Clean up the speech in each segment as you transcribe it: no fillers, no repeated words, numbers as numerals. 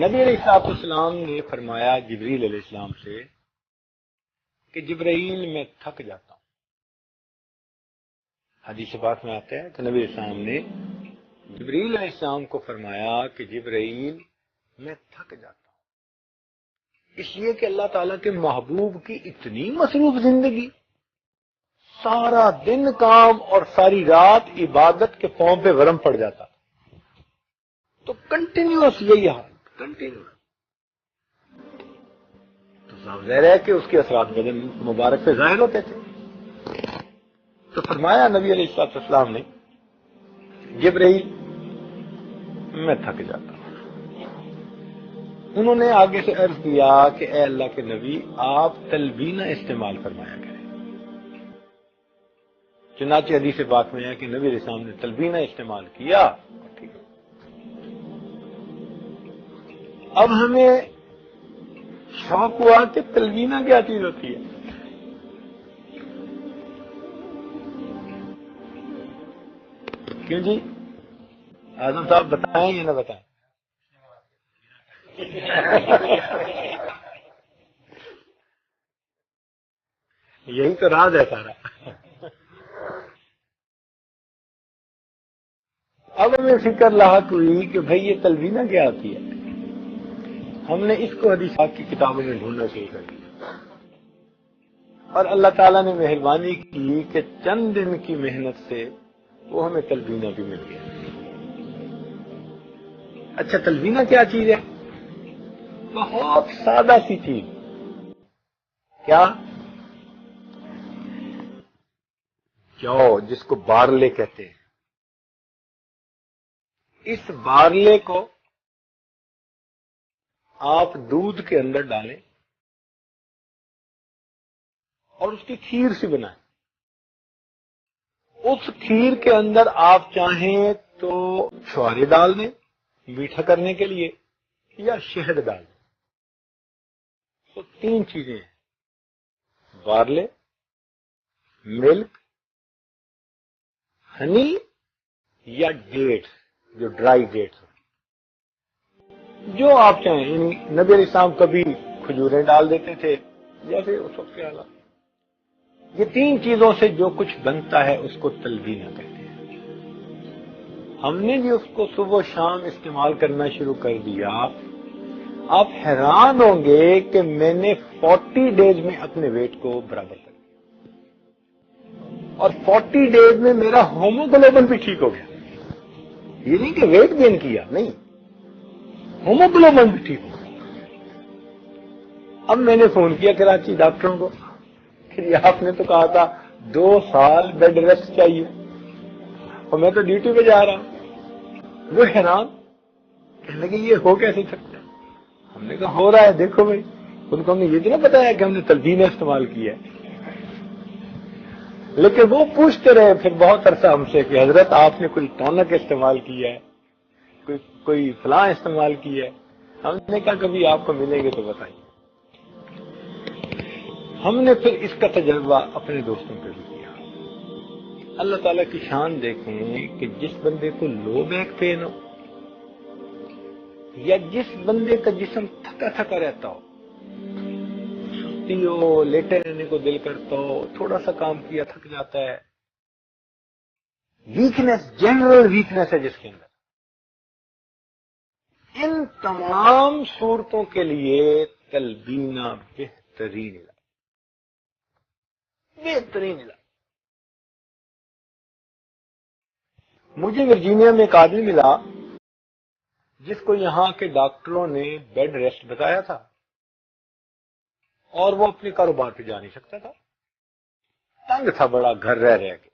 نبی علیہ السلام نے فرمایا جبریل علیہ السلام سے کہ جبرائیل میں تھک جاتا ہوں. حدیث پاک میں آتا ہے کہ نبی علیہ السلام نے جبریل علیہ السلام کو فرمایا کہ جبرائیل میں تھک جاتا ہوں، اس لیے کہ اللہ تعالیٰ کے محبوب کی اتنی مصروف زندگی، سارا دن کام اور ساری رات عبادت کے پاؤں پہ ورم پڑ جاتا، تو کنٹینیوس یہی حال، کنٹینیوس. تو صاف ظاہر ہے کہ اس کے اثرات بدن مبارک پہ ظاہر ہوتے تھے. تو فرمایا نبی علیہ السلام نے جبرائیل میں تھک جاتا ہوں. انہوں نے آگے سے عرض کیا کہ اے اللہ کے نبی آپ تلبینہ استعمال فرمایا کریں. چنانچہ حدیث پاک میں ہے کہ نبی علیہ السلام نے تلبینہ استعمال کیا. ٹھیک ہے. اب ہمیں شوق ہوا کہ تلبینہ کیا چیز ہوتی ہے. کیوں جی اعظم صاحب بتائیں یا نہ بتائیں؟ یہی تو راز ہے سارا. اب ہمیں فکر لاحق ہوئی کہ بھئی یہ تلبینہ کیا ہوتی ہے. ہم نے اس کو حدیث پاک کی کتابوں میں ڈھونڈنا شروع کر دیا، اور اللہ تعالیٰ نے مہربانی کی کہ چند دن کی محنت سے وہ ہمیں تلبینہ بھی مل گیا. اچھا تلبینہ کیا چیز ہے؟ بہت سادہ سی چیز. کیا؟ جو جس کو بارلے کہتے ہیں. اس بارلے کو آپ دودھ کے اندر ڈالیں اور اس کی کھیر سی بنائیں. اس کھیر کے اندر آپ چاہیں تو چھوارے ڈال دیں میٹھا کرنے کے لیے، یا شہد ڈال دیں. تو تین چیزیں ہیں: بارلے، ملک، ہنی یا ڈیٹ، جو ڈرائی ڈیٹس. جو آپ چاہیں. یعنی نبی علیہ السلام کبھی کھجوریں ڈال دیتے تھے جیسے اس وقت کے حالات. یہ تین چیزوں سے جو کچھ بنتا ہے اس کو تلبینہ کہتے ہیں. ہم نے بھی اس کو صبح و شام استعمال کرنا شروع کر دیا. آپ حیران ہوں گے کہ میں نے 40 ڈیز میں اپنے ویٹ کو برابر کر دیا، اور 40 ڈیز میں میرا ہوموگلوبن بھی ٹھیک ہو گیا. یہ نہیں کہ ویٹ گین کیا، نہیں، ہوموگلوبن بھی ٹھیک ہو گیا. اب میں نے فون کیا کراچی ڈاکٹروں کو کہ آپ نے تو کہا تھا 2 سال بیڈ ریسٹ چاہیے، اور میں تو ڈیوٹی پہ جا رہا ہوں. وہ حیران کہنے لگے یہ ہو کیسے سکتا ہے؟ ہم نے کہا ہو رہا ہے، دیکھو بھائی. ان کو ہم نے یہ بھی نہ بتایا کہ ہم نے تلبینہ استعمال کیا ہے. لیکن وہ پوچھتے رہے پھر بہت عرصہ ہم سے کہ حضرت آپ نے کوئی ٹونک استعمال کیا ہے، کوئی فلاں استعمال کیا ہے. ہم نے کہا کبھی آپ کو ملیں گے تو بتائیے. ہم نے پھر اس کا تجربہ اپنے دوستوں پہ بھی کیا. اللہ تعالیٰ کی شان دیکھیں کہ جس بندے کو لو بیک پین ہو، یا جس بندے کا جسم تھکا تھکا رہتا ہو، سستی ہو، لیٹے رہنے کو دل کرتا ہو، تھوڑا سا کام کیا تھک جاتا ہے، ویکنس، جنرل ویکنس ہے جس کے اندر، ان تمام صورتوں کے لیے تلبینہ بہترین علاج، بہترین علاج. مجھے ورجینیا میں ایک آدمی ملا جس کو یہاں کے ڈاکٹروں نے بیڈ ریسٹ بتایا تھا، اور وہ اپنے کاروبار پہ جا نہیں سکتا تھا. تنگ تھا بڑا گھر رہ کے.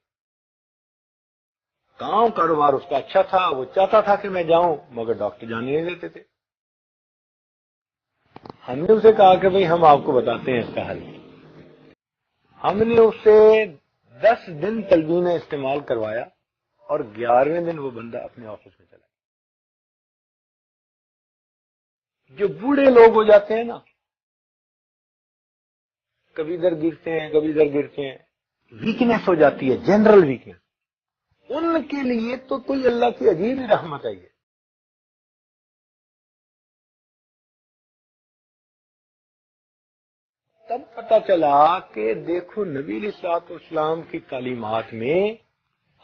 کاروبار اس کا اچھا تھا، وہ چاہتا تھا کہ میں جاؤں، مگر ڈاکٹر جانے نہیں دیتے تھے. ہم نے اسے کہا کہ بھئی ہم آپ کو بتاتے ہیں اس کا حل. ہم نے اسے 10 دن تلبینہ استعمال کروایا، اور 11ویں دن وہ بندہ اپنے آفس میں چلا. جو بوڑھے لوگ ہو جاتے ہیں نا، کبھی ادھر گرتے ہیں کبھی ادھر گرتے ہیں، ویکنس ہو جاتی ہے، جنرل ویکنس، ان کے لیے تو کوئی اللہ کی عجیب ہی رحمت ہے یہ. تب پتہ چلا کہ دیکھو نبی علیہ الصلوۃ والسلام کی تعلیمات میں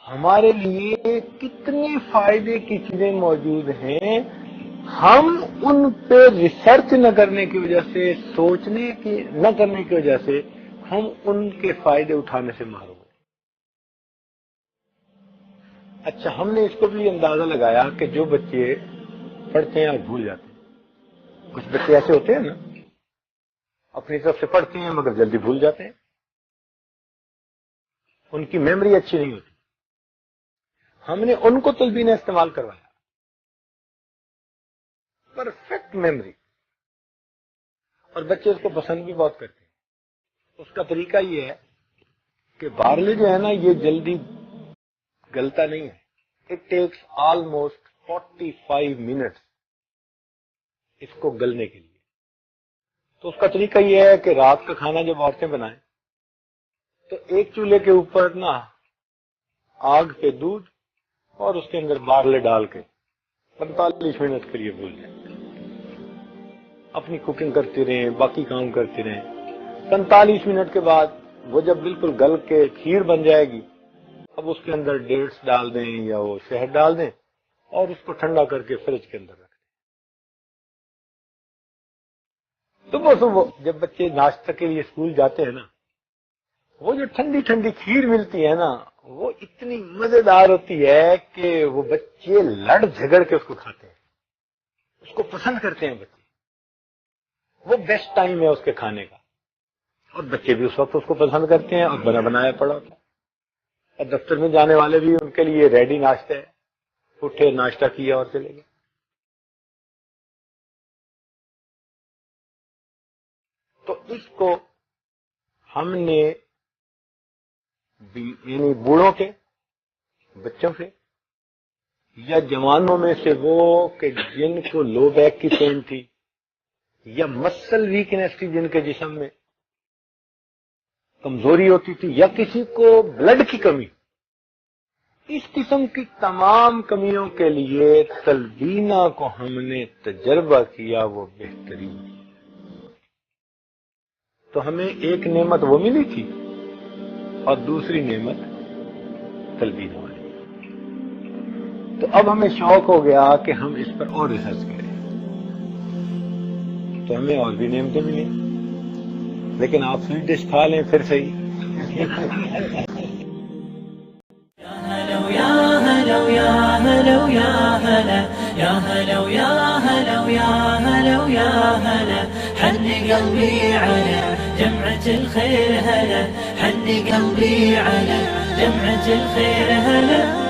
ہمارے لیے کتنے فائدے کی چیزیں موجود ہیں، ہم ان پہ ریسرچ نہ کرنے کی وجہ سے، سوچنے کی نہ کرنے کی وجہ سے ہم ان کے فائدے اٹھانے سے محروم ہیں۔ اچھا، ہم نے اس کو بھی اندازہ لگایا کہ جو بچے پڑھتے ہیں اور بھول جاتے ہیں، کچھ بچے ایسے ہوتے ہیں نا، اپنی طرف سے پڑھتے ہیں مگر جلدی بھول جاتے ہیں، ان کی میموری اچھی نہیں ہوتی۔ ہم نے ان کو تلبینہ استعمال کروایا، پرفیکٹ میموری، اور بچے اس کو پسند بھی بہت کرتے ہیں۔ اس کا طریقہ یہ ہے کہ بارلے جو ہے نا یہ جلدی گلتا نہیں ہے، اٹ ٹیکس آلموسٹ 45 منٹس اس کو گلنے کے لیے۔ تو اس کا طریقہ یہ ہے کہ رات کا کھانا جب عورتیں بنائیں تو ایک چولہے کے اوپر نا آگ پہ دودھ اور اس کے اندر بارلے ڈال کے 45 منٹ کے لیے بھول جائیں، اپنی کوکنگ کرتے رہیں، باقی کام کرتے رہیں۔ 45 منٹ کے بعد وہ جب بالکل گل کے کھیر بن جائے گی، اب اس کے اندر ڈیٹس ڈال دیں یا وہ شہد ڈال دیں اور اس کو ٹھنڈا کر کے فریج کے اندر رکھ دیں۔ صبح جب بچے ناشتہ کے لیے اسکول جاتے ہیں نا، وہ جو ٹھنڈی ٹھنڈی کھیر ملتی ہے نا، وہ اتنی مزیدار ہوتی ہے کہ وہ بچے لڑ جھگڑ کے اس کو کھاتے ہیں، اس کو پسند کرتے ہیں بچے۔ وہ بیسٹ ٹائم ہے اس کے کھانے کا، اور بچے بھی اس وقت اس کو پسند کرتے ہیں، اور بنا بنایا پڑا ہوتا ہے، اور دفتر میں جانے والے بھی ان کے لیے ریڈی ناشتہ ہے، اٹھے ناشتہ کیا اور چلے گئے۔ تو اس کو ہم نے یعنی بوڑھوں کے، بچوں سے، یا جوانوں میں سے وہ کہ جن کو لو بیک کی پین تھی یا مسل ویکنیس تھی، جن کے جسم میں کمزوری ہوتی تھی، یا کسی کو بلڈ کی کمی، اس قسم کی تمام کمیوں کے لیے تلبینہ کو ہم نے تجربہ کیا، وہ بہترین۔ تو ہمیں ایک نعمت وہ ملی تھی اور دوسری نعمت تلبینہ والی۔ تو اب ہمیں شوق ہو گیا کہ ہم اس پر اور ریسرچ کریں، تو ہمیں اور بھی نعمتیں ملیں، لیکن آپ سویٹ ڈش کھا لیں پھر صحیح۔ حن قلبي على جمعة الخير هلا، حن قلبي على جمعة الخير هلا.